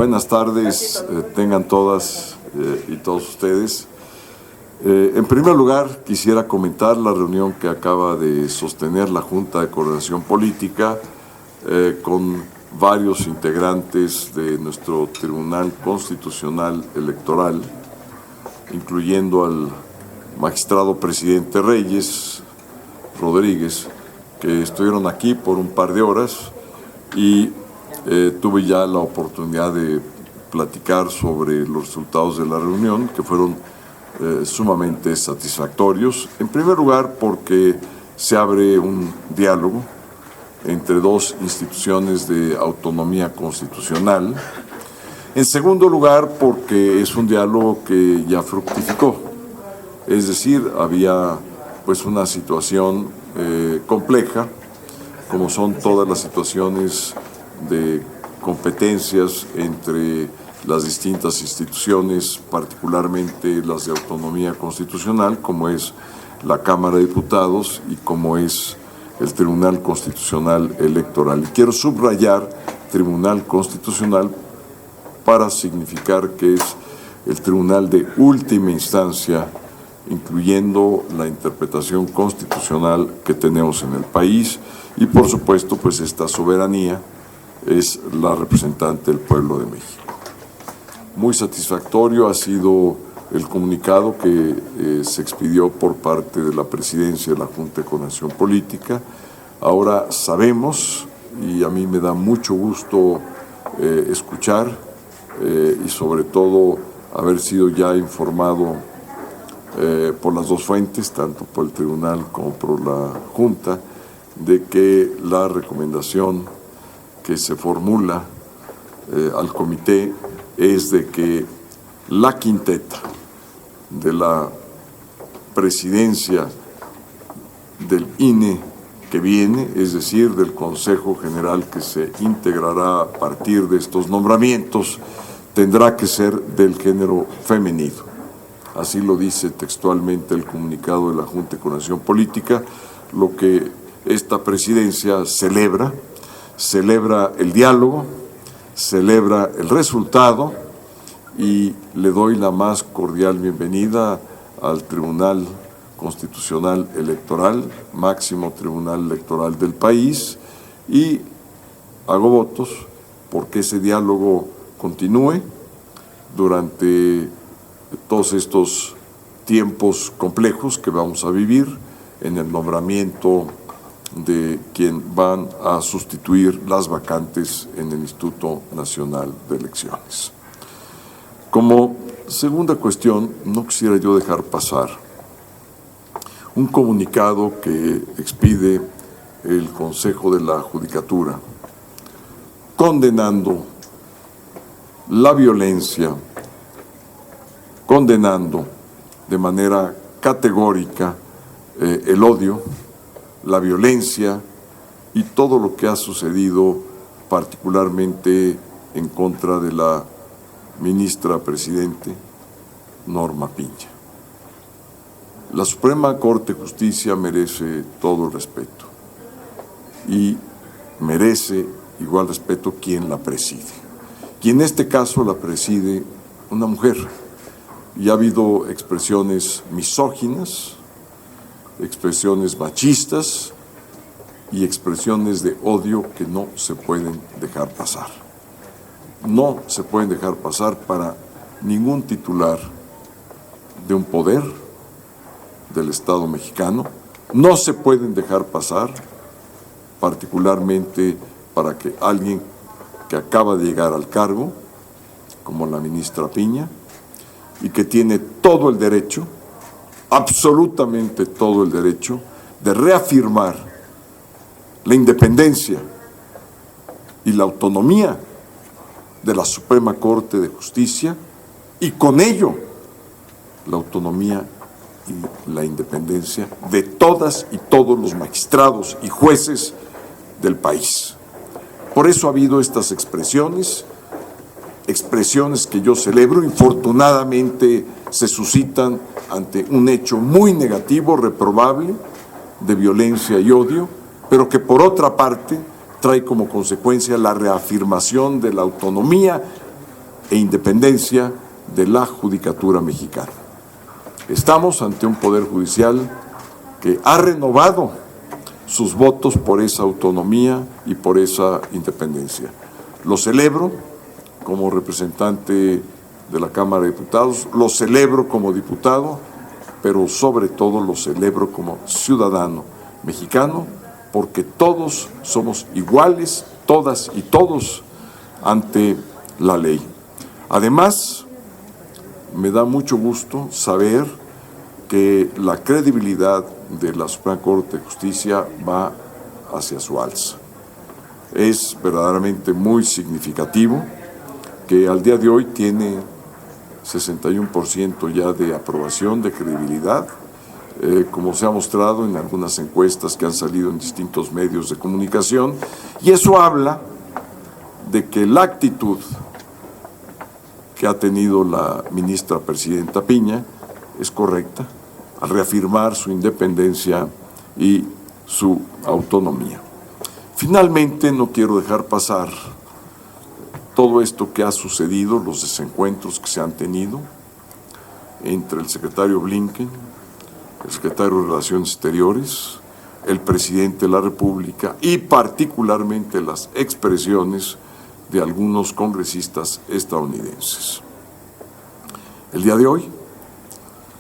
Buenas tardes, tengan todas y todos ustedes. En primer lugar, quisiera comentar la reunión que acaba de sostener la Junta de Coordinación Política con varios integrantes de nuestro Tribunal Constitucional Electoral, incluyendo al magistrado presidente Reyes Rodríguez, que estuvieron aquí por un par de horas y tuve ya la oportunidad de platicar sobre los resultados de la reunión, que fueron sumamente satisfactorios. En primer lugar, porque se abre un diálogo entre dos instituciones de autonomía constitucional. En segundo lugar, porque es un diálogo que ya fructificó. Es decir, había pues una situación compleja, como son todas las situaciones de competencias entre las distintas instituciones, particularmente las de autonomía constitucional, como es la Cámara de Diputados y como es el Tribunal Constitucional Electoral. Y quiero subrayar Tribunal Constitucional para significar que es el tribunal de última instancia, incluyendo la interpretación constitucional que tenemos en el país y, por supuesto, pues esta soberanía es la representante del pueblo de México. Muy satisfactorio ha sido el comunicado que se expidió por parte de la Presidencia de la Junta de Coordinación Política. Ahora sabemos, y a mí me da mucho gusto escuchar y sobre todo haber sido ya informado por las dos fuentes, tanto por el Tribunal como por la Junta, de que la recomendación que se formula al comité es de que la quinteta de la presidencia del INE que viene, es decir, del Consejo General que se integrará a partir de estos nombramientos, tendrá que ser del género femenino. Así lo dice textualmente el comunicado de la Junta de Coordinación Política, lo que esta presidencia celebra el diálogo, celebra el resultado y le doy la más cordial bienvenida al Tribunal Constitucional Electoral, máximo tribunal electoral del país, y hago votos porque ese diálogo continúe durante todos estos tiempos complejos que vamos a vivir en el nombramiento de quien van a sustituir las vacantes en el Instituto Nacional de Elecciones. Como segunda cuestión, no quisiera yo dejar pasar un comunicado que expide el Consejo de la Judicatura, condenando la violencia, condenando de manera categórica el odio, la violencia y todo lo que ha sucedido particularmente en contra de la ministra presidente Norma Piña. La Suprema Corte de Justicia merece todo el respeto y merece igual respeto quien la preside. Y en este caso la preside una mujer. Y ha habido expresiones misóginas, expresiones machistas y expresiones de odio que no se pueden dejar pasar. No se pueden dejar pasar para ningún titular de un poder del Estado mexicano. No se pueden dejar pasar, particularmente para que alguien que acaba de llegar al cargo, como la ministra Piña, y que tiene todo el derecho, absolutamente todo el derecho, de reafirmar la independencia y la autonomía de la Suprema Corte de Justicia y con ello la autonomía y la independencia de todas y todos los magistrados y jueces del país. Por eso ha habido estas expresiones que yo celebro. Infortunadamente se suscitan ante un hecho muy negativo, reprobable, de violencia y odio, pero que por otra parte trae como consecuencia la reafirmación de la autonomía e independencia de la judicatura mexicana. Estamos ante un poder judicial que ha renovado sus votos por esa autonomía y por esa independencia. Lo celebro como representante de la Cámara de Diputados, lo celebro como diputado, pero sobre todo lo celebro como ciudadano mexicano, porque todos somos iguales, todas y todos, ante la ley. Además, me da mucho gusto saber que la credibilidad de la Suprema Corte de Justicia va hacia su alza. Es verdaderamente muy significativo que al día de hoy tiene 61% ya de aprobación, de credibilidad, como se ha mostrado en algunas encuestas que han salido en distintos medios de comunicación, y eso habla de que la actitud que ha tenido la ministra presidenta Piña es correcta al reafirmar su independencia y su autonomía. Finalmente, no quiero dejar pasar todo esto que ha sucedido, los desencuentros que se han tenido entre el secretario Blinken, el secretario de Relaciones Exteriores, el presidente de la República y particularmente las expresiones de algunos congresistas estadounidenses. El día de hoy,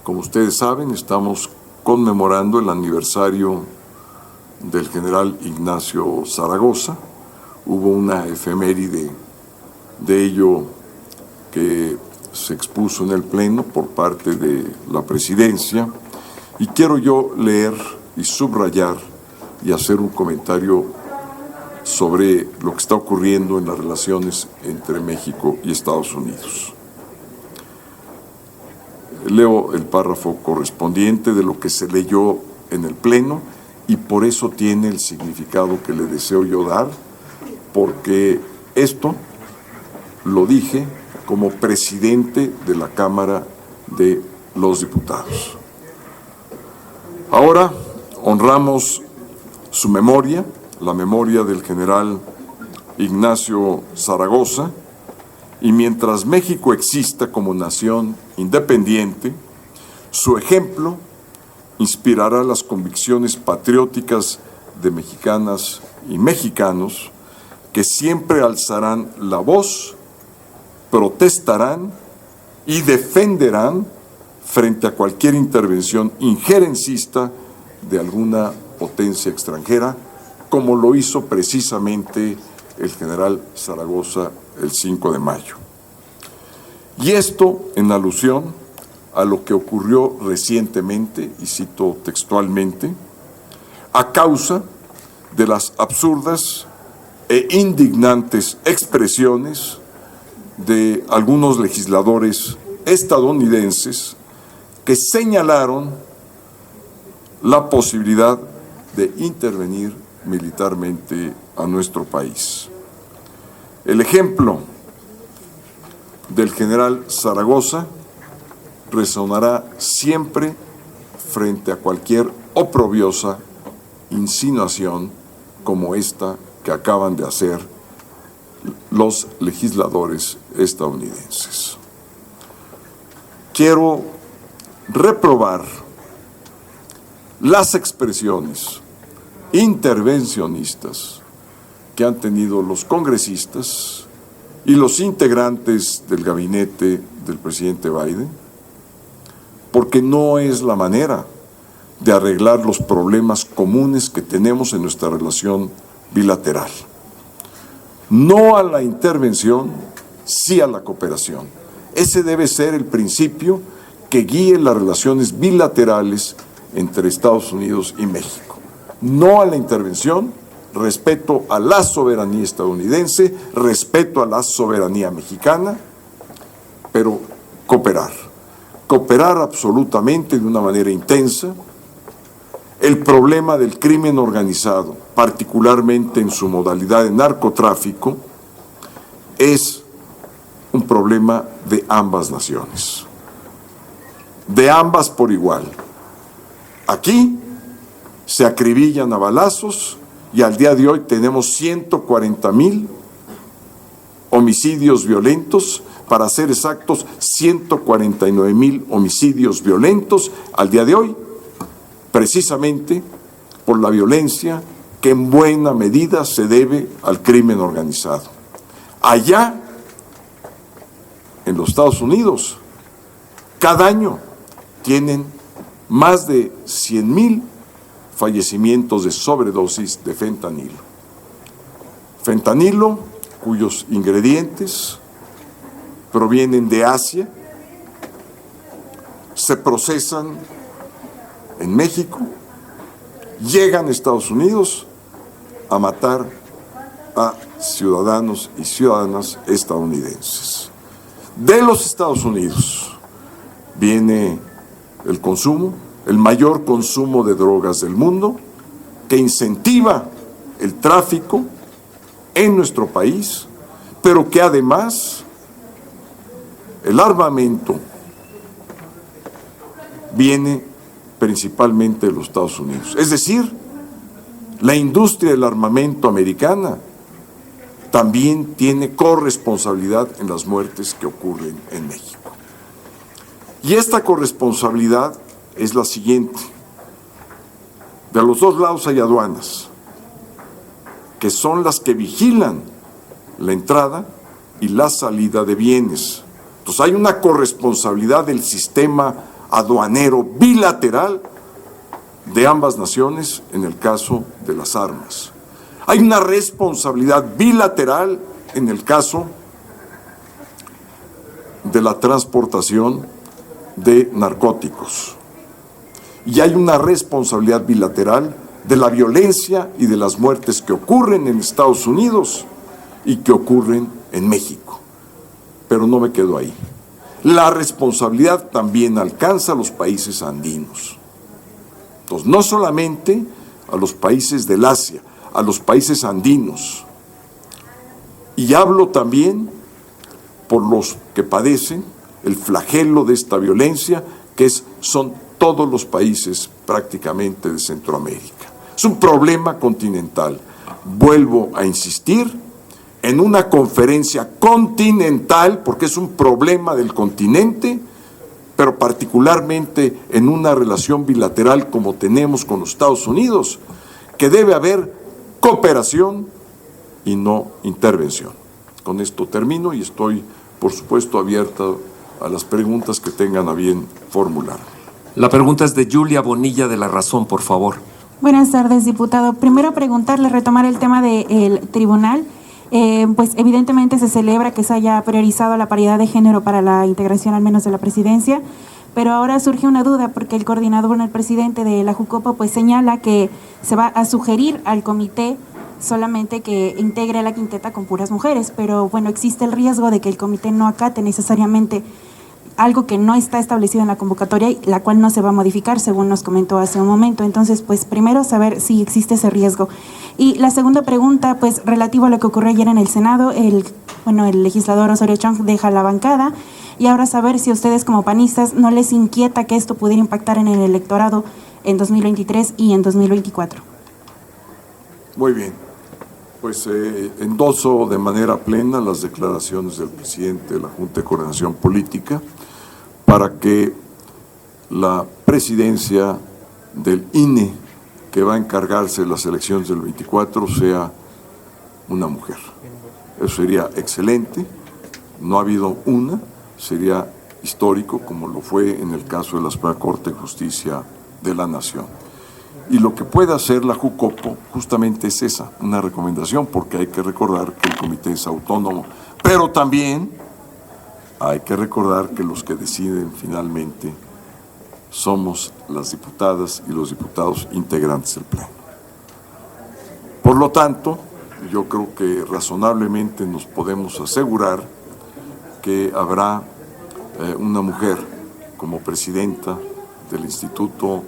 como ustedes saben, estamos conmemorando el aniversario del general Ignacio Zaragoza. Hubo una efeméride de ello que se expuso en el Pleno por parte de la Presidencia, y quiero yo leer y subrayar y hacer un comentario sobre lo que está ocurriendo en las relaciones entre México y Estados Unidos. Leo el párrafo correspondiente de lo que se leyó en el Pleno, y por eso tiene el significado que le deseo yo dar, porque esto lo dije como presidente de la Cámara de los Diputados. Ahora honramos su memoria, la memoria del general Ignacio Zaragoza, y mientras México exista como nación independiente, su ejemplo inspirará las convicciones patrióticas de mexicanas y mexicanos que siempre alzarán la voz, protestarán y defenderán frente a cualquier intervención injerencista de alguna potencia extranjera, como lo hizo precisamente el general Zaragoza el 5 de mayo. Y esto en alusión a lo que ocurrió recientemente, y cito textualmente, a causa de las absurdas e indignantes expresiones de algunos legisladores estadounidenses que señalaron la posibilidad de intervenir militarmente a nuestro país. El ejemplo del general Zaragoza resonará siempre frente a cualquier oprobiosa insinuación como esta que acaban de hacer los legisladores estadounidenses. Quiero reprobar las expresiones intervencionistas que han tenido los congresistas y los integrantes del gabinete del presidente Biden, porque no es la manera de arreglar los problemas comunes que tenemos en nuestra relación bilateral. No a la intervención, sí a la cooperación. Ese debe ser el principio que guíe las relaciones bilaterales entre Estados Unidos y México. No a la intervención, respeto a la soberanía estadounidense, respeto a la soberanía mexicana, pero cooperar. Cooperar absolutamente de una manera intensa. El problema del crimen organizado, particularmente en su modalidad de narcotráfico, es un problema de ambas naciones, de ambas por igual. Aquí se acribillan a balazos y al día de hoy tenemos 140,000 homicidios violentos para ser exactos, 149,000 homicidios violentos al día de hoy, precisamente por la violencia que en buena medida se debe al crimen organizado. Allá, en los Estados Unidos, cada año tienen más de 100,000 fallecimientos de sobredosis de fentanilo. Fentanilo, cuyos ingredientes provienen de Asia, se procesan en México, llegan a Estados Unidos a matar a ciudadanos y ciudadanas estadounidenses. De los Estados Unidos viene el consumo, el mayor consumo de drogas del mundo, que incentiva el tráfico en nuestro país, pero que además el armamento viene principalmente de los Estados Unidos. Es decir, la industria del armamento americana también tiene corresponsabilidad en las muertes que ocurren en México. Y esta corresponsabilidad es la siguiente. De los dos lados hay aduanas, que son las que vigilan la entrada y la salida de bienes. Entonces hay una corresponsabilidad del sistema aduanero bilateral de ambas naciones en el caso de las armas. Hay una responsabilidad bilateral en el caso de la transportación de narcóticos. Y hay una responsabilidad bilateral de la violencia y de las muertes que ocurren en Estados Unidos y que ocurren en México. Pero no me quedo ahí. La responsabilidad también alcanza a los países andinos. Entonces, no solamente a los países del Asia, a los países andinos. Y hablo también por los que padecen el flagelo de esta violencia, que son todos los países prácticamente de Centroamérica. Es un problema continental. Vuelvo a insistir, en una conferencia continental, porque es un problema del continente, pero particularmente en una relación bilateral como tenemos con los Estados Unidos, que debe haber cooperación y no intervención. Con esto termino y estoy, por supuesto, abierta a las preguntas que tengan a bien formular. La pregunta es de Julia Bonilla de La Razón, por favor. Buenas tardes, diputado. Primero preguntarle, retomar el tema del tribunal. Pues evidentemente se celebra que se haya priorizado la paridad de género para la integración al menos de la presidencia, pero ahora surge una duda porque el coordinador, el presidente de la Jucopo, pues señala que se va a sugerir al comité solamente que integre la quinteta con puras mujeres, pero bueno, existe el riesgo de que el comité no acate necesariamente algo que no está establecido en la convocatoria y la cual no se va a modificar, según nos comentó hace un momento. Entonces, pues primero saber si existe ese riesgo. Y la segunda pregunta, pues relativo a lo que ocurrió ayer en el Senado, el legislador Osorio Chong deja la bancada y ahora saber si a ustedes como panistas no les inquieta que esto pudiera impactar en el electorado en 2023 y en 2024. Muy bien. Pues endoso de manera plena las declaraciones del presidente de la Junta de Coordinación Política para que la presidencia del INE, que va a encargarse de las elecciones del 24, sea una mujer. Eso sería excelente. No ha habido una, sería histórico, como lo fue en el caso de la Suprema Corte de Justicia de la Nación. Y lo que puede hacer la Jucopo justamente es esa, una recomendación, porque hay que recordar que el comité es autónomo, pero también hay que recordar que los que deciden finalmente somos las diputadas y los diputados integrantes del Pleno. Por lo tanto, yo creo que razonablemente nos podemos asegurar que habrá una mujer como presidenta del Instituto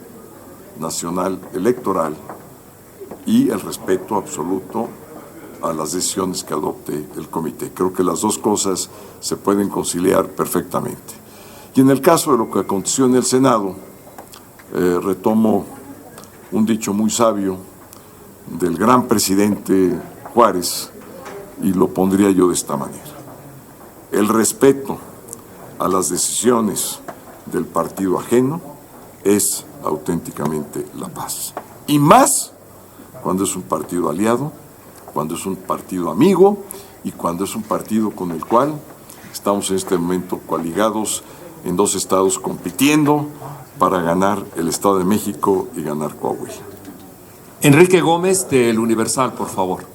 Nacional Electoral y el respeto absoluto a las decisiones que adopte el comité. Creo que las dos cosas se pueden conciliar perfectamente. Y en el caso de lo que aconteció en el Senado, retomo un dicho muy sabio del gran presidente Juárez y lo pondría yo de esta manera. el respeto a las decisiones del partido ajeno es auténticamente la paz. Y más cuando es un partido aliado, cuando es un partido amigo y cuando es un partido con el cual estamos en este momento coaligados en 2 estados compitiendo para ganar el Estado de México y ganar Coahuila. Enrique Gómez, del Universal, por favor.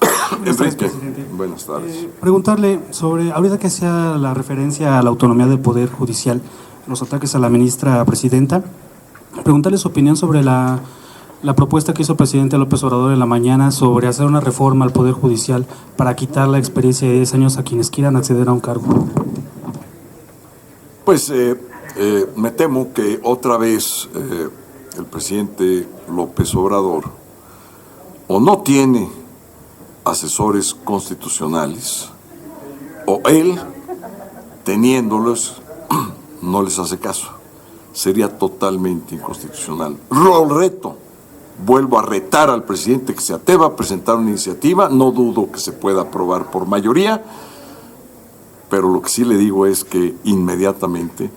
Enrique, buenas tardes. Preguntarle sobre, ahorita que hacía la referencia a la autonomía del Poder Judicial, los ataques a la ministra presidenta, preguntarle su opinión sobre la propuesta que hizo el presidente López Obrador en la mañana sobre hacer una reforma al Poder Judicial para quitar la experiencia de 10 años a quienes quieran acceder a un cargo. Pues me temo que otra vez el presidente López Obrador o no tiene asesores constitucionales o él, teniéndolos, no les hace caso. Sería totalmente inconstitucional. Lo reto, vuelvo a retar al presidente que se atreva a presentar una iniciativa, no dudo que se pueda aprobar por mayoría, pero lo que sí le digo es que inmediatamente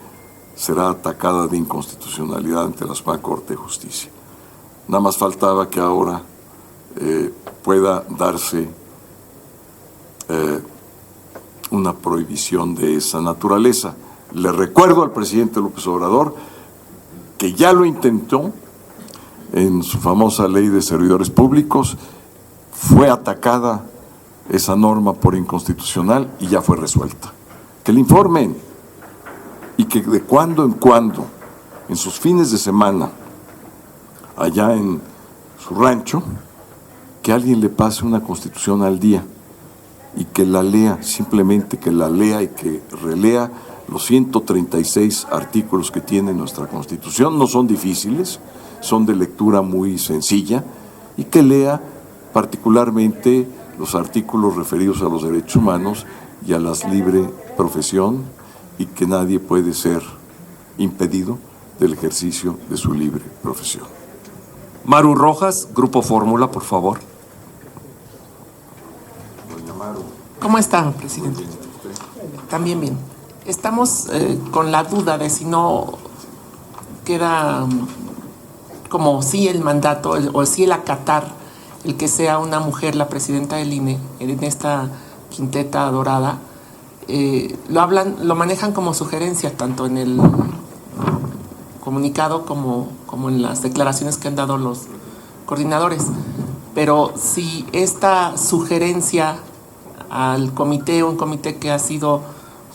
será atacada de inconstitucionalidad ante la Suprema Corte de Justicia. Nada más faltaba que ahora pueda darse una prohibición de esa naturaleza. Le recuerdo al presidente López Obrador que ya lo intentó en su famosa ley de servidores públicos, fue atacada esa norma por inconstitucional y ya fue resuelta. Que le informen y que de cuando en cuando, en sus fines de semana, allá en su rancho, que alguien le pase una constitución al día y que la lea, simplemente que la lea y que relea los 136 artículos que tiene nuestra Constitución. No son difíciles, son de lectura muy sencilla, y que lea particularmente los artículos referidos a los derechos humanos y a la libre profesión, y que nadie puede ser impedido del ejercicio de su libre profesión. Maru Rojas, Grupo Fórmula, por favor. Doña Maru. ¿Cómo está, presidente? También bien. Estamos con la duda de si no queda como sí el mandato o sí el acatar el que sea una mujer la presidenta del INE en esta quinteta dorada. Lo manejan como sugerencia tanto en el comunicado como en las declaraciones que han dado los coordinadores. Pero si esta sugerencia al comité, un comité que ha sido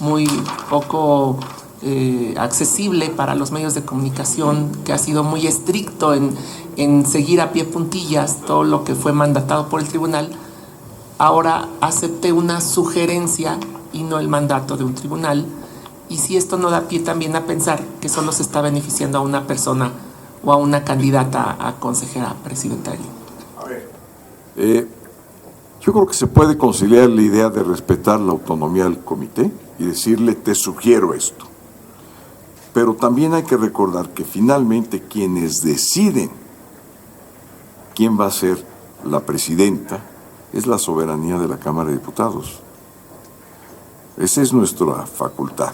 muy poco accesible para los medios de comunicación, que ha sido muy estricto en seguir a pie puntillas todo lo que fue mandatado por el tribunal, ahora acepte una sugerencia y no el mandato de un tribunal, y si esto no da pie también a pensar que solo se está beneficiando a una persona o a una candidata a consejera presidenta del INE. Yo creo que se puede conciliar la idea de respetar la autonomía del comité y decirle, te sugiero esto. Pero también hay que recordar que finalmente quienes deciden quién va a ser la presidenta es la soberanía de la Cámara de Diputados. Esa es nuestra facultad.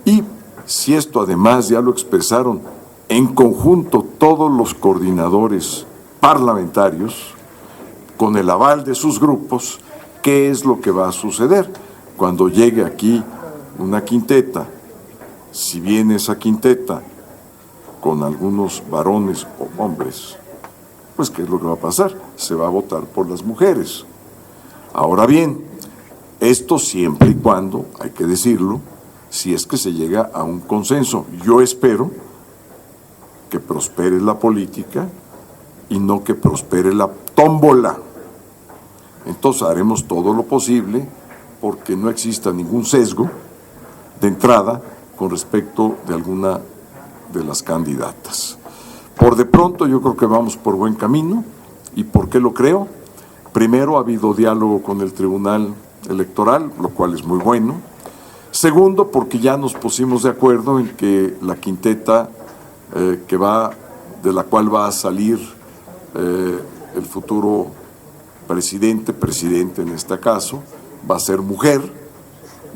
Y si esto además ya lo expresaron en conjunto todos los coordinadores parlamentarios, con el aval de sus grupos, ¿qué es lo que va a suceder cuando llegue aquí una quinteta? Si viene esa quinteta con algunos varones o hombres, pues ¿qué es lo que va a pasar? Se va a votar por las mujeres. Ahora bien, esto siempre y cuando, hay que decirlo, si es que se llega a un consenso. Yo espero que prospere la política y no que prospere la tómbola. Entonces haremos todo lo posible porque no exista ningún sesgo de entrada con respecto de alguna de las candidatas. Por de pronto yo creo que vamos por buen camino. ¿Y por qué lo creo? Primero, ha habido diálogo con el Tribunal Electoral, lo cual es muy bueno. Segundo, porque ya nos pusimos de acuerdo en que la quinteta de la cual va a salir el futuro presidente en este caso, va a ser mujer,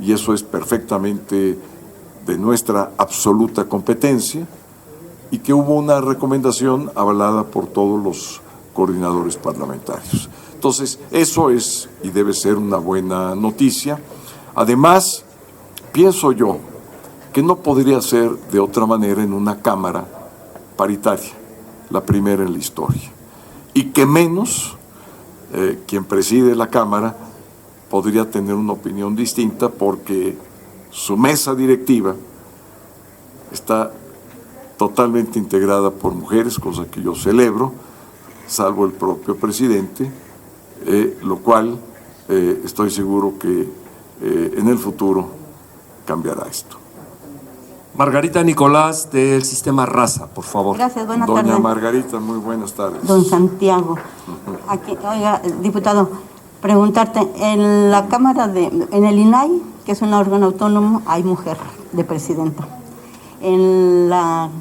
y eso es perfectamente de nuestra absoluta competencia, y que hubo una recomendación avalada por todos los coordinadores parlamentarios. Entonces, eso es y debe ser una buena noticia. Además, pienso yo que no podría ser de otra manera en una Cámara paritaria, la primera en la historia, y que menos quien preside la Cámara podría tener una opinión distinta, porque su mesa directiva está totalmente integrada por mujeres, cosa que yo celebro, salvo el propio presidente, lo cual estoy seguro que en el futuro cambiará esto. Margarita Nicolás, del Sistema Raza, por favor. Gracias, buenas Doña tardes. Margarita, muy buenas tardes. Don Santiago. Aquí, oiga, diputado, preguntarte, en la Cámara en el INAI, que es un órgano autónomo, hay mujer de presidenta. En la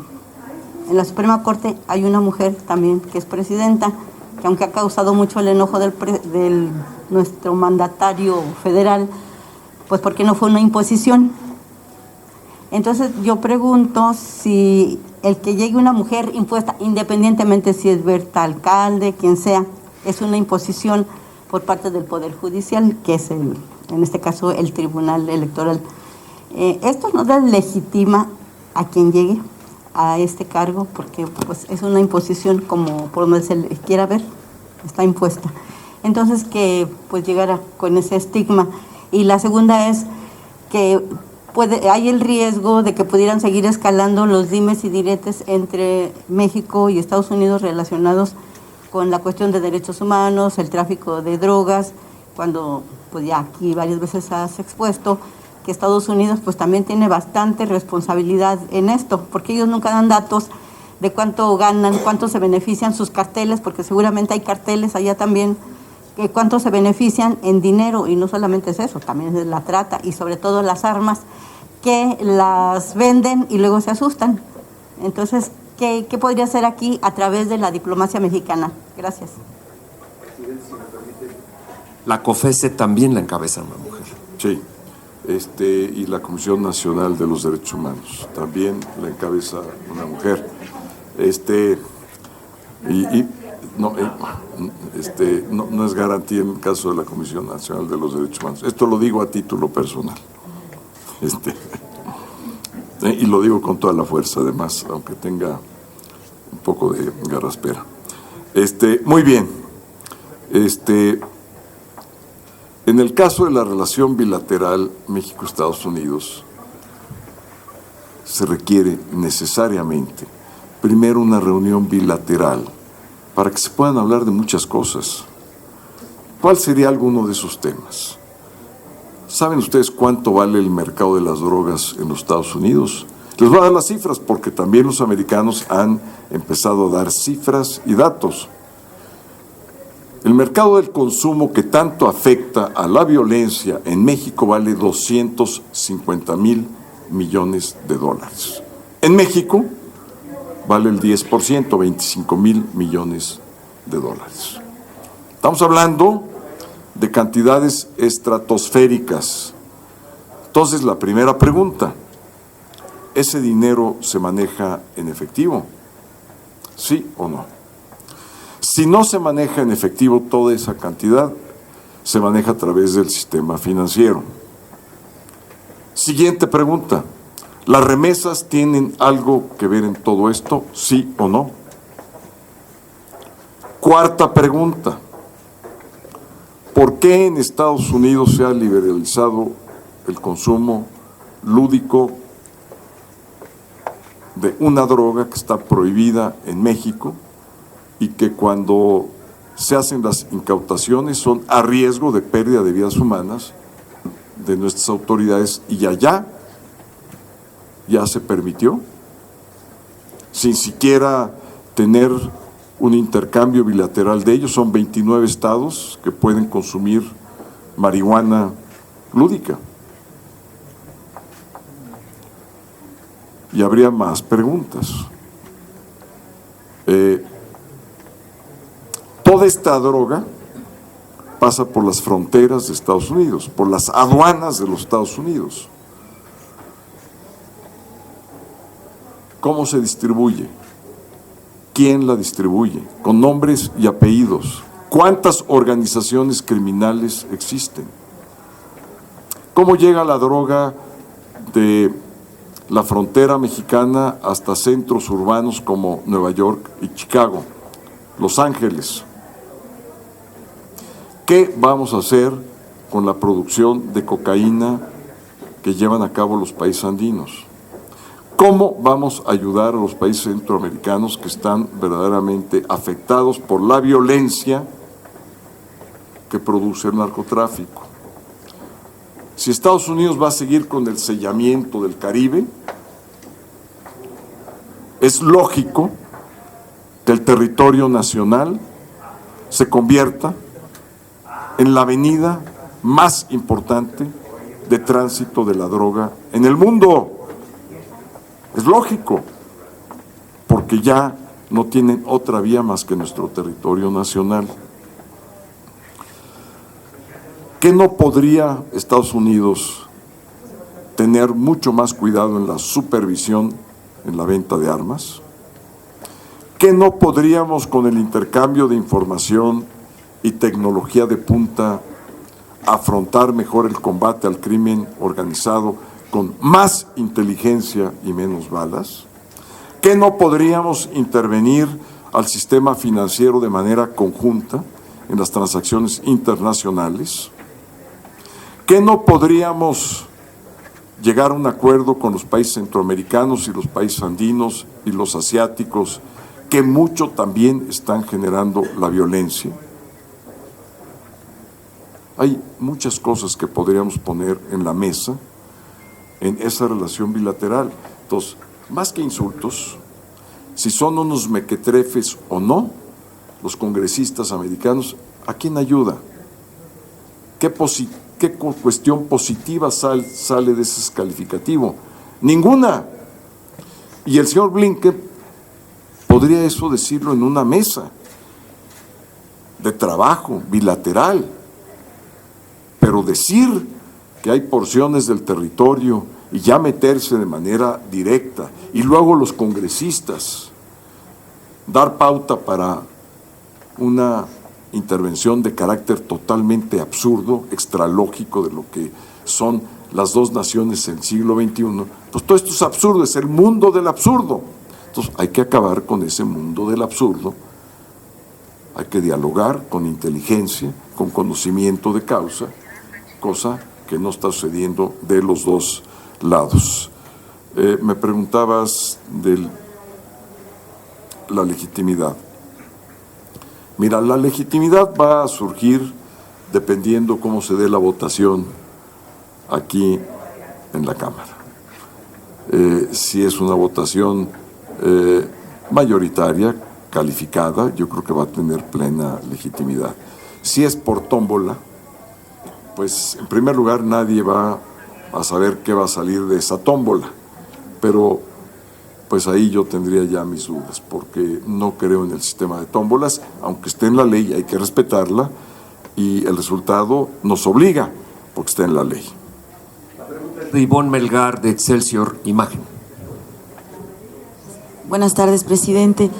Suprema Corte hay una mujer también que es presidenta, que aunque ha causado mucho el enojo del nuestro mandatario federal, pues porque no fue una imposición. Entonces yo pregunto si el que llegue una mujer impuesta, independientemente si es Berta alcalde, quien sea, es una imposición por parte del Poder Judicial, que es en este caso el Tribunal Electoral. ¿Esto no deslegitima a quien llegue a este cargo? Porque pues es una imposición, como por donde se le quiera ver, está impuesta. Entonces que pues llegara con ese estigma. Y la segunda es que hay el riesgo de que pudieran seguir escalando los dimes y diretes entre México y Estados Unidos relacionados con la cuestión de derechos humanos, el tráfico de drogas, cuando pues ya aquí varias veces has expuesto que Estados Unidos pues también tiene bastante responsabilidad en esto, porque ellos nunca dan datos de cuánto ganan, cuánto se benefician sus carteles, porque seguramente hay carteles allá también, que cuánto se benefician en dinero, y no solamente es eso, también es la trata y sobre todo las armas que las venden y luego se asustan. Entonces, ¿qué podría hacer aquí a través de la diplomacia mexicana? Gracias. La COFESE también la encabeza una mujer. Sí, y la Comisión Nacional de los Derechos Humanos también la encabeza una mujer. No es garantía en el caso de la Comisión Nacional de los Derechos Humanos. Esto lo digo a título personal. Y lo digo con toda la fuerza, además, aunque tenga un poco de garraspera. Muy bien. En el caso de la relación bilateral México-Estados Unidos, se requiere necesariamente primero una reunión bilateral para que se puedan hablar de muchas cosas. ¿Cuál sería alguno de esos temas? ¿Saben ustedes cuánto vale el mercado de las drogas en los Estados Unidos? Les voy a dar las cifras porque también los americanos han empezado a dar cifras y datos. El mercado del consumo, que tanto afecta a la violencia en México, vale 250,000 millones de dólares. En México vale el 10%, 25,000 millones de dólares. Estamos hablando de cantidades estratosféricas. Entonces, la primera pregunta, ¿ese dinero se maneja en efectivo? ¿Sí o no? Si no se maneja en efectivo toda esa cantidad, se maneja a través del sistema financiero. Siguiente pregunta, ¿las remesas tienen algo que ver en todo esto? ¿Sí o no? Cuarta pregunta, ¿por qué en Estados Unidos se ha liberalizado el consumo lúdico de una droga que está prohibida en México y que cuando se hacen las incautaciones son a riesgo de pérdida de vidas humanas de nuestras autoridades, y allá ya se permitió, sin siquiera tener un intercambio bilateral de ellos? Son 29 estados que pueden consumir marihuana lúdica. Y habría más preguntas. Toda esta droga pasa por las fronteras de Estados Unidos, por las aduanas de los Estados Unidos. ¿Cómo se distribuye? ¿Quién la distribuye? Con nombres y apellidos. ¿Cuántas organizaciones criminales existen? ¿Cómo llega la droga de la frontera mexicana hasta centros urbanos como Nueva York y Chicago, Los Ángeles? ¿Qué vamos a hacer con la producción de cocaína que llevan a cabo los países andinos? ¿Cómo vamos a ayudar a los países centroamericanos que están verdaderamente afectados por la violencia que produce el narcotráfico? Si Estados Unidos va a seguir con el sellamiento del Caribe, es lógico que el territorio nacional se convierta en la avenida más importante de tránsito de la droga en el mundo. Es lógico, porque ya no tienen otra vía más que nuestro territorio nacional. ¿Qué no podría Estados Unidos tener mucho más cuidado en la supervisión en la venta de armas? ¿Qué no podríamos, con el intercambio de información y tecnología de punta, afrontar mejor el combate al crimen organizado con más inteligencia y menos balas? ¿Qué no podríamos intervenir al sistema financiero de manera conjunta en las transacciones internacionales? ¿Qué no podríamos llegar a un acuerdo con los países centroamericanos y los países andinos y los asiáticos, que mucho también están generando la violencia? Hay muchas cosas que podríamos poner en la mesa en esa relación bilateral. Entonces, más que insultos, si son unos mequetrefes o no, los congresistas americanos, ¿a quién ayuda? ¿Qué cuestión positiva sale de ese calificativo? Ninguna. Y el señor Blinken podría eso decirlo en una mesa de trabajo bilateral, pero decir que hay porciones del territorio y ya meterse de manera directa, y luego los congresistas dar pauta para una intervención de carácter totalmente absurdo, extralógico de lo que son las dos naciones en el siglo XXI, pues todo esto es absurdo, es el mundo del absurdo. Entonces hay que acabar con ese mundo del absurdo, hay que dialogar con inteligencia, con conocimiento de causa, cosa que no está sucediendo de los dos lados. Me preguntabas de la legitimidad. Mira, la legitimidad va a surgir dependiendo cómo se dé la votación aquí en la Cámara. Si es una votación mayoritaria, calificada, yo creo que va a tener plena legitimidad. Si es por tómbola, pues en primer lugar nadie va a saber qué va a salir de esa tómbola, pero pues ahí yo tendría ya mis dudas, porque no creo en el sistema de tómbolas, aunque esté en la ley, hay que respetarla, y el resultado nos obliga, porque está en la ley. De Ivonne Melgar, de Excelsior Imagen. Buenas tardes, presidente.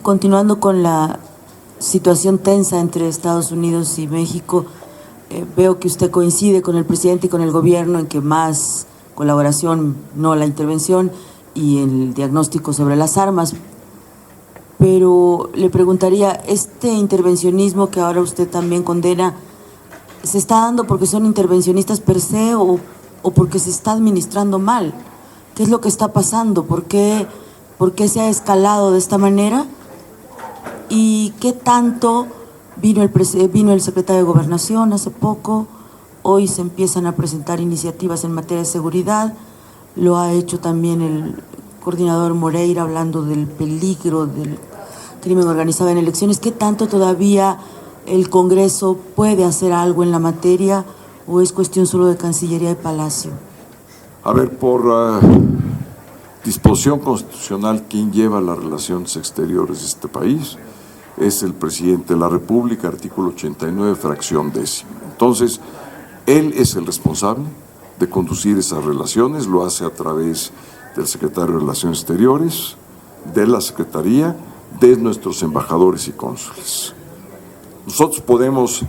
Continuando con la situación tensa entre Estados Unidos y México, veo que usted coincide con el presidente y con el gobierno en que más colaboración, no la intervención, y el diagnóstico sobre las armas. Pero le preguntaría, ¿este intervencionismo que ahora usted también condena, se está dando porque son intervencionistas per se o porque se está administrando mal? ¿Qué es lo que está pasando? ¿Por qué se ha escalado de esta manera? ¿Y qué tanto vino el secretario de Gobernación hace poco? Hoy se empiezan a presentar iniciativas en materia de seguridad. Lo ha hecho también el coordinador Moreira, hablando del peligro del crimen organizado en elecciones. ¿Qué tanto todavía el Congreso puede hacer algo en la materia o es cuestión solo de Cancillería y Palacio? A ver, por disposición constitucional, ¿quién lleva las relaciones exteriores de este país? es el presidente de la República, artículo 89, fracción 10ª. Entonces, él es el responsable de conducir esas relaciones, lo hace a través del secretario de Relaciones Exteriores, de la Secretaría, de nuestros embajadores y cónsules. Nosotros podemos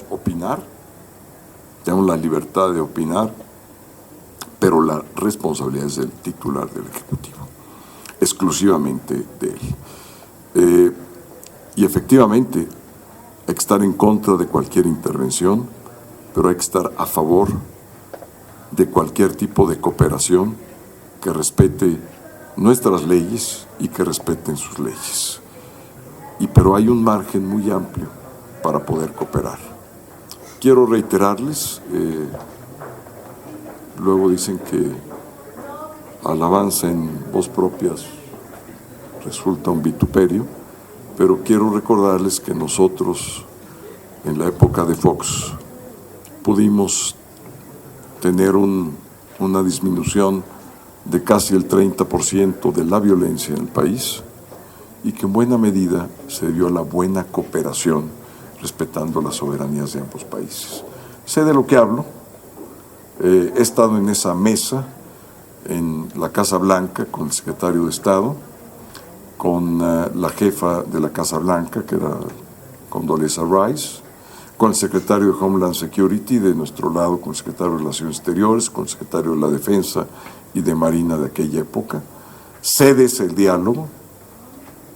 opinar, tenemos la libertad de opinar, pero la responsabilidad es del titular del Ejecutivo, exclusivamente de él. Y efectivamente, hay que estar en contra de cualquier intervención, pero hay que estar a favor de cualquier tipo de cooperación que respete nuestras leyes y que respeten sus leyes. Pero hay un margen muy amplio para poder cooperar. Quiero reiterarles, luego dicen que alabanza en voz propia resulta un vituperio, pero quiero recordarles que nosotros, en la época de Fox, pudimos tener una disminución de casi el 30% de la violencia en el país y que en buena medida se debió a la buena cooperación respetando las soberanías de ambos países. Sé de lo que hablo, he estado en esa mesa en la Casa Blanca con el secretario de Estado, con la jefa de la Casa Blanca, que era Condoleezza Rice, con el secretario de Homeland Security, de nuestro lado con el secretario de Relaciones Exteriores, con el secretario de la Defensa y de Marina de aquella época. Sé de ese diálogo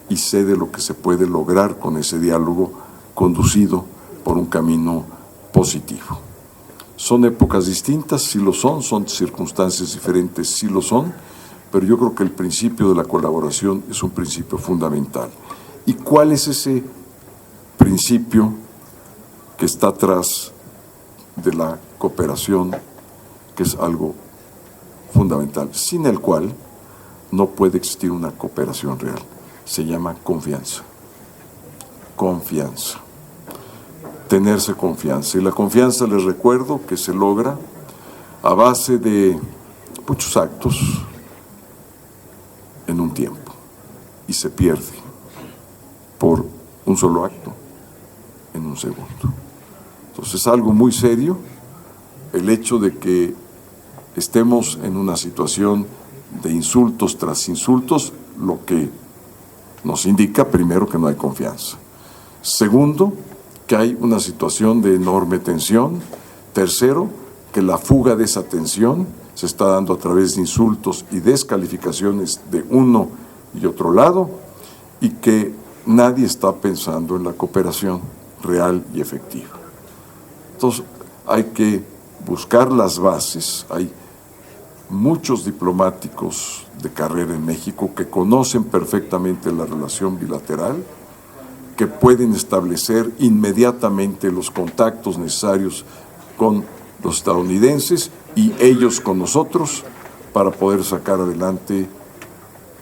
y sé de lo que se puede lograr con ese diálogo conducido por un camino positivo. Son épocas distintas, sí lo son circunstancias diferentes, sí lo son, pero yo creo que el principio de la colaboración es un principio fundamental. ¿Y cuál es ese principio que está atrás de la cooperación, que es algo fundamental, sin el cual no puede existir una cooperación real? Se llama confianza. Confianza. Tenerse confianza. Y la confianza, les recuerdo, que se logra a base de muchos actos en un tiempo y se pierde por un solo acto en un segundo. Entonces es algo muy serio el hecho de que estemos en una situación de insultos tras insultos, lo que nos indica primero que no hay confianza. Segundo, que hay una situación de enorme tensión. Tercero, que la fuga de esa tensión se está dando a través de insultos y descalificaciones de uno y otro lado, y que nadie está pensando en la cooperación real y efectiva. Entonces, hay que buscar las bases. Hay muchos diplomáticos de carrera en México que conocen perfectamente la relación bilateral, que pueden establecer inmediatamente los contactos necesarios con los estadounidenses y ellos con nosotros para poder sacar adelante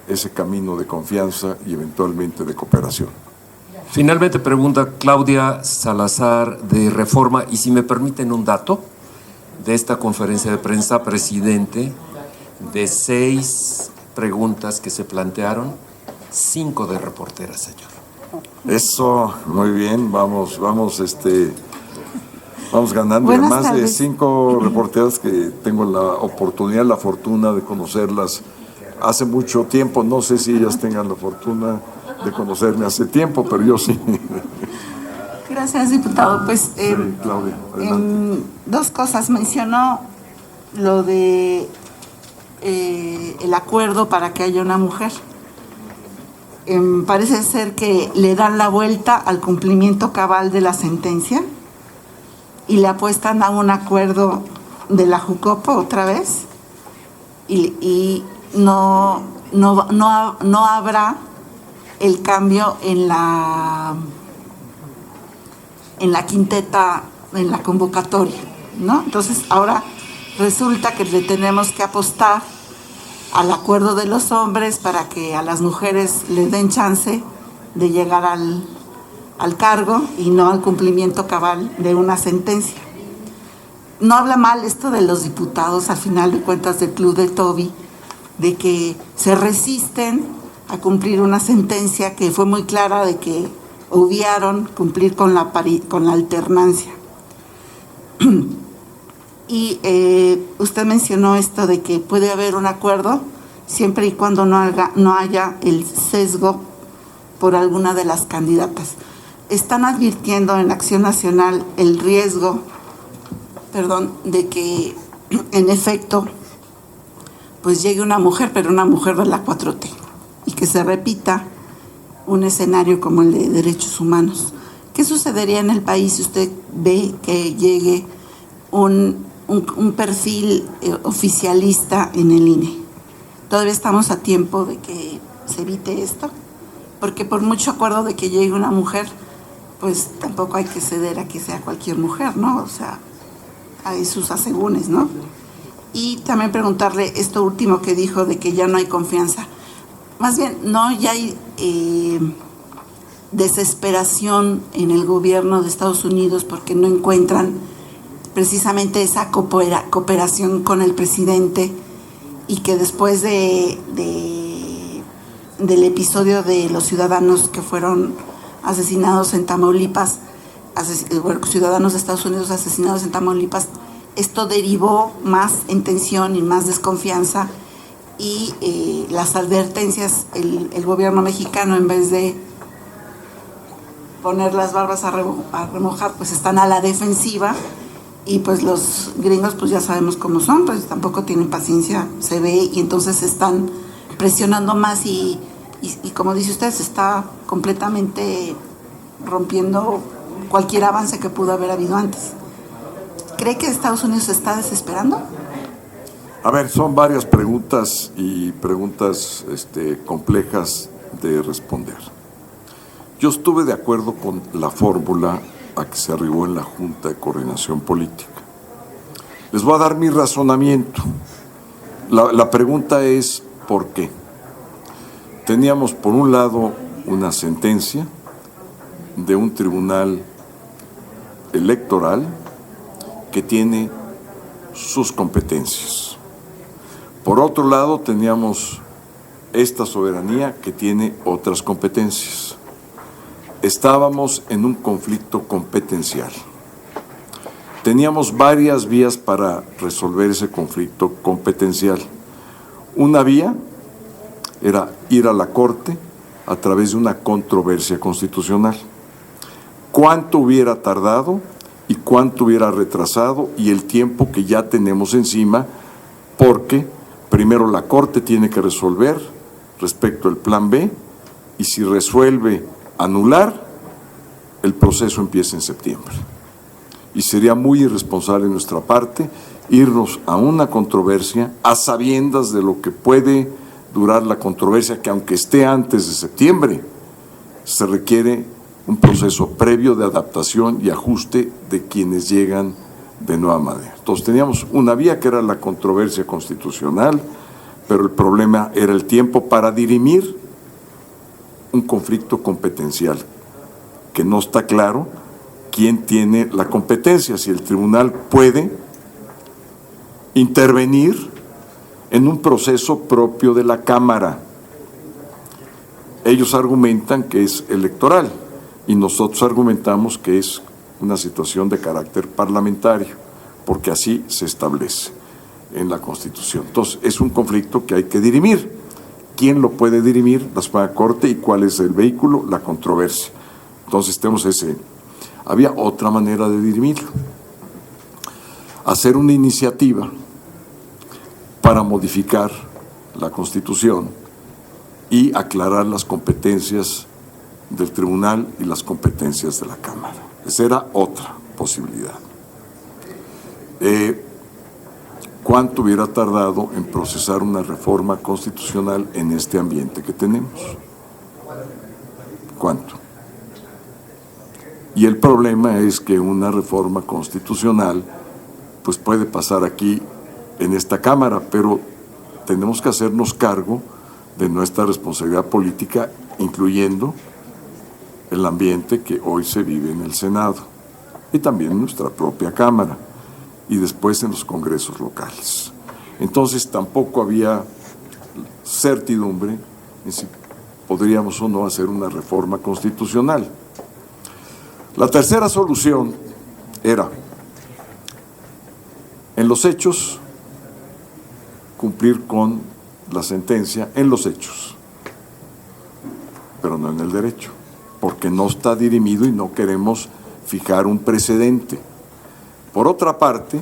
ese camino de confianza y eventualmente de cooperación. Finalmente pregunta Claudia Salazar de Reforma, y si me permiten un dato de esta conferencia de prensa, presidente, de 6 preguntas que se plantearon, 5 de reporteras, señor. Eso, muy bien, vamos ganando. Buenas Más de tardes. 5 reporteras que tengo la oportunidad, la fortuna de conocerlas hace mucho tiempo. No sé si ellas tengan la fortuna de conocerme hace tiempo, pero yo sí. Gracias, diputado. Pues Sí, Claudia, adelante. 2 cosas. Mencionó lo de el acuerdo para que haya una mujer. Parece ser que le dan la vuelta al cumplimiento cabal de la sentencia y le apuestan a un acuerdo de la Jucopo otra vez y no habrá el cambio en la quinteta, en la convocatoria, ¿no? Entonces ahora resulta que le tenemos que apostar al acuerdo de los hombres para que a las mujeres les den chance de llegar al cargo y no al cumplimiento cabal de una sentencia. No habla mal esto de los diputados, al final de cuentas, del Club de Toby, de que se resisten a cumplir una sentencia que fue muy clara de que obviaron cumplir con la alternancia. Y usted mencionó esto de que puede haber un acuerdo siempre y cuando no haya el sesgo por alguna de las candidatas. Están advirtiendo en Acción Nacional el riesgo, de que en efecto pues llegue una mujer, pero una mujer de la 4T, y que se repita un escenario como el de derechos humanos. ¿Qué sucedería en el país si usted ve que llegue un perfil oficialista en el INE? ¿Todavía estamos a tiempo de que se evite esto? Porque por mucho acuerdo de que llegue una mujer, pues tampoco hay que ceder a que sea cualquier mujer, ¿no? O sea, hay sus asegúnes, ¿no? Y también preguntarle esto último que dijo de que ya no hay confianza. Más bien, no, ya hay desesperación en el gobierno de Estados Unidos porque no encuentran precisamente esa cooperación con el presidente, y que después del episodio de los ciudadanos que fueron asesinados en Tamaulipas, ciudadanos de Estados Unidos asesinados en Tamaulipas, esto derivó más en tensión y más desconfianza, y las advertencias, el gobierno mexicano, en vez de poner las barbas a remojar, pues están a la defensiva, y pues los gringos pues ya sabemos cómo son, pues tampoco tienen paciencia, se ve, y entonces están presionando más, y como dice usted, se está completamente rompiendo cualquier avance que pudo haber habido antes. ¿Cree que Estados Unidos se está desesperando? A ver, son varias preguntas y preguntas complejas de responder. Yo estuve de acuerdo con la fórmula a que se arribó en la Junta de Coordinación Política. Les voy a dar mi razonamiento. La pregunta es, ¿por qué? Teníamos, por un lado, una sentencia de un tribunal electoral que tiene sus competencias. Por otro lado, teníamos esta soberanía que tiene otras competencias. Estábamos en un conflicto competencial. Teníamos varias vías para resolver ese conflicto competencial. Una vía era ir a la Corte a través de una controversia constitucional. ¿Cuánto hubiera tardado y cuánto hubiera retrasado, y el tiempo que ya tenemos encima? Porque primero la Corte tiene que resolver respecto al plan B, y si resuelve anular, el proceso empieza en septiembre. Y sería muy irresponsable de nuestra parte irnos a una controversia a sabiendas de lo que puede durar la controversia, que aunque esté antes de septiembre, se requiere un proceso previo de adaptación y ajuste de quienes llegan de nueva manera. Entonces teníamos una vía que era la controversia constitucional, pero el problema era el tiempo para dirimir un conflicto competencial, que no está claro quién tiene la competencia, si el tribunal puede intervenir en un proceso propio de la Cámara. Ellos argumentan que es electoral y nosotros argumentamos que es una situación de carácter parlamentario, porque así se establece en la Constitución. Entonces, es un conflicto que hay que dirimir. ¿Quién lo puede dirimir? La Suprema Corte. ¿Y cuál es el vehículo? La controversia. Entonces, tenemos ese. Había otra manera de dirimirlo. Hacer una iniciativa para modificar la Constitución y aclarar las competencias del tribunal y las competencias de la Cámara. Esa era otra posibilidad. ¿Cuánto hubiera tardado en procesar una reforma constitucional en este ambiente que tenemos? ¿Cuánto? Y el problema es que una reforma constitucional pues puede pasar aquí en esta Cámara, pero tenemos que hacernos cargo de nuestra responsabilidad política, incluyendo el ambiente que hoy se vive en el Senado y también en nuestra propia Cámara y después en los congresos locales. Entonces tampoco había certidumbre en si podríamos o no hacer una reforma constitucional. La tercera solución era, en los hechos, cumplir con la sentencia en los hechos, pero no en el derecho, porque no está dirimido y no queremos fijar un precedente. Por otra parte,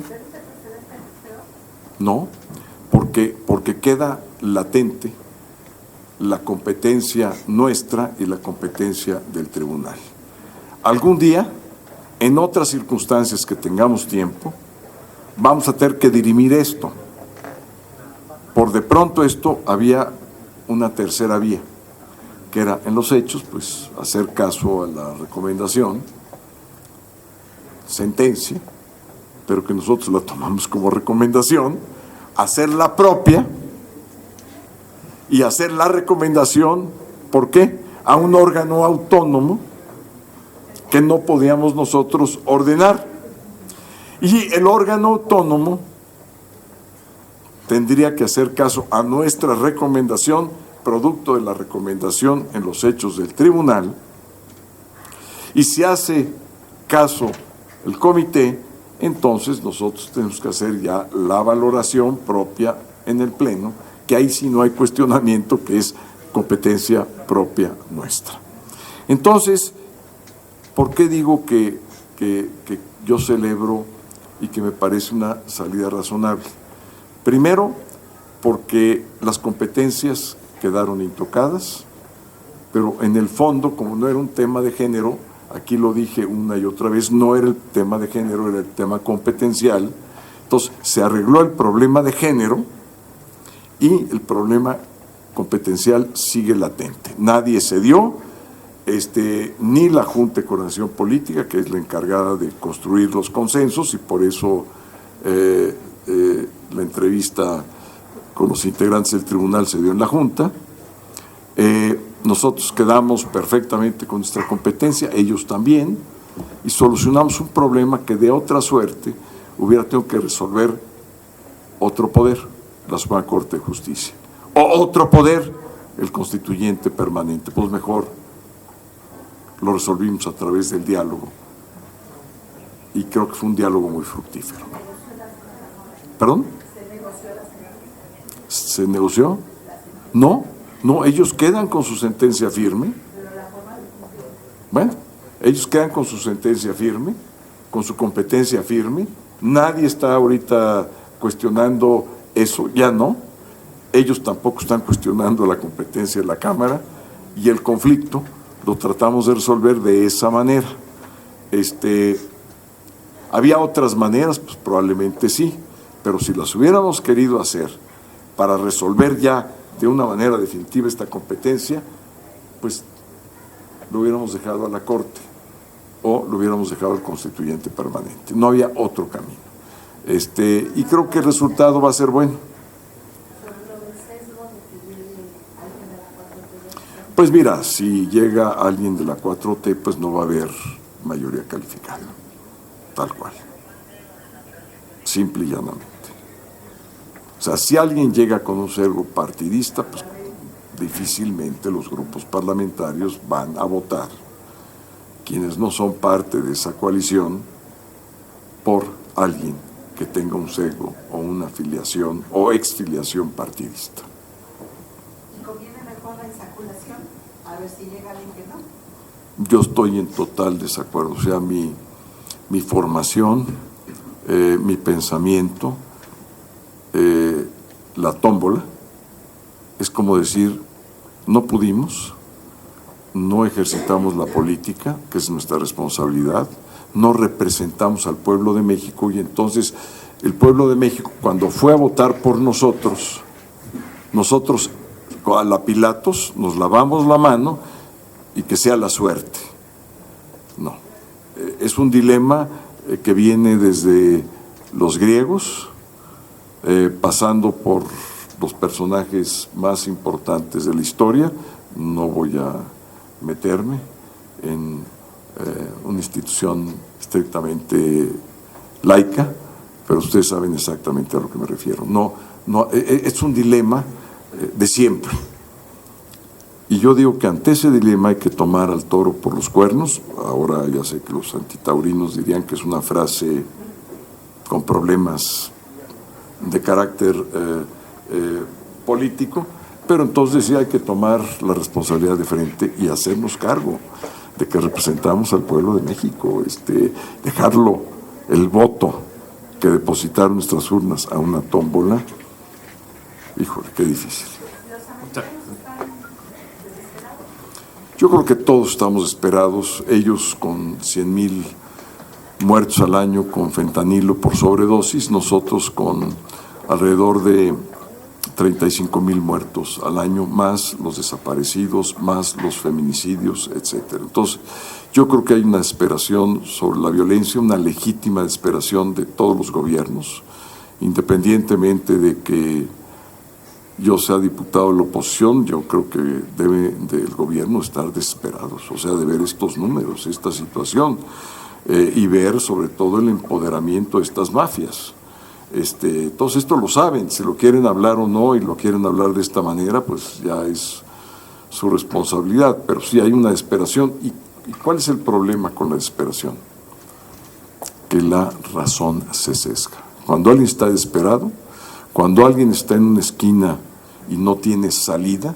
no, porque queda latente la competencia nuestra y la competencia del tribunal. Algún día, en otras circunstancias que tengamos tiempo, vamos a tener que dirimir esto. Por de pronto esto había una tercera vía, que era en los hechos, pues hacer caso a la recomendación, sentencia, pero que nosotros la tomamos como recomendación, hacer la propia y hacer la recomendación, ¿por qué? A un órgano autónomo que no podíamos nosotros ordenar. Y el órgano autónomo tendría que hacer caso a nuestra recomendación, producto de la recomendación en los hechos del tribunal, y si hace caso el comité, entonces nosotros tenemos que hacer ya la valoración propia en el Pleno, que ahí sí no hay cuestionamiento, que es competencia propia nuestra. Entonces, ¿por qué digo que yo celebro y que me parece una salida razonable? Primero, porque las competencias quedaron intocadas, pero en el fondo, como no era un tema de género, aquí lo dije una y otra vez, no era el tema de género, era el tema competencial. Entonces, se arregló el problema de género y el problema competencial sigue latente. Nadie cedió, ni la Junta de Coordinación Política, que es la encargada de construir los consensos, y por eso la entrevista con los integrantes del tribunal se dio en la Junta. Nosotros quedamos perfectamente con nuestra competencia, ellos también, y solucionamos un problema que de otra suerte hubiera tenido que resolver otro poder, la Suprema Corte de Justicia, o otro poder, el constituyente permanente. Pues mejor lo resolvimos a través del diálogo, y creo que fue un diálogo muy fructífero. ¿Perdón? ¿Se negoció? No, ellos quedan con su sentencia firme. Bueno, ellos quedan con su sentencia firme, con su competencia firme. Nadie está ahorita cuestionando eso, ya no. Ellos tampoco están cuestionando la competencia de la Cámara, y el conflicto lo tratamos de resolver de esa manera. ¿Había otras maneras? Pues probablemente sí, pero si las hubiéramos querido hacer para resolver ya de una manera definitiva esta competencia, pues lo hubiéramos dejado a la Corte o lo hubiéramos dejado al constituyente permanente. No había otro camino. Y creo que el resultado va a ser bueno. Pues mira, si llega alguien de la 4T, pues no va a haber mayoría calificada, tal cual, simple y llanamente. O sea, si alguien llega con un sesgo partidista, pues difícilmente los grupos parlamentarios van a votar, quienes no son parte de esa coalición, por alguien que tenga un sesgo o una afiliación o exfiliación partidista. ¿Y conviene mejor la insaculación? A ver si llega alguien que no. Yo estoy en total desacuerdo. O sea, mi formación, mi pensamiento, la tómbola, es como decir, no pudimos, no ejercitamos la política, que es nuestra responsabilidad, no representamos al pueblo de México, y entonces el pueblo de México, cuando fue a votar por nosotros a la Pilatos nos lavamos la mano y que sea la suerte. No, es un dilema que viene desde los griegos, pasando por los personajes más importantes de la historia. No voy a meterme en una institución estrictamente laica, pero ustedes saben exactamente a lo que me refiero. No, es un dilema de siempre. Y yo digo que ante ese dilema hay que tomar al toro por los cuernos. Ahora ya sé que los antitaurinos dirían que es una frase con problemas de carácter político, pero entonces sí hay que tomar la responsabilidad de frente y hacernos cargo de que representamos al pueblo de México, dejarlo, el voto que depositaron nuestras urnas a una tómbola. Híjole, qué difícil. Yo creo que todos estamos desesperados, ellos con 100,000 muertos al año con fentanilo por sobredosis, nosotros con alrededor de 35,000 muertos al año, más los desaparecidos, más los feminicidios, etcétera. Entonces, yo creo que hay una desesperación sobre la violencia, una legítima desesperación de todos los gobiernos, independientemente de que yo sea diputado de la oposición, yo creo que debe del gobierno estar desesperados, o sea, de ver estos números, esta situación, y ver sobre todo el empoderamiento de estas mafias. Todos esto lo saben, si lo quieren hablar o no y lo quieren hablar de esta manera, pues ya es su responsabilidad, pero sí hay una desesperación. ¿Y cuál es el problema con la desesperación? Que la razón se sesga. Cuando alguien está desesperado, cuando alguien está en una esquina y no tiene salida,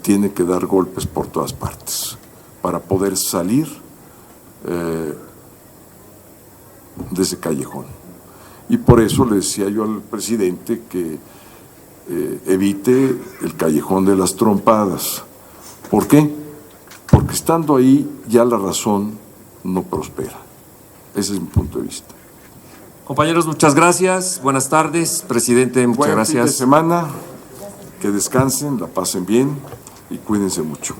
tiene que dar golpes por todas partes para poder salir de ese callejón. Y por eso le decía yo al presidente que evite el callejón de las trompadas. ¿Por qué? Porque estando ahí ya la razón no prospera. Ese es mi punto de vista. Compañeros, muchas gracias. Buenas tardes. Presidente, muchas Buen gracias. fin de semana, que descansen, la pasen bien y cuídense mucho.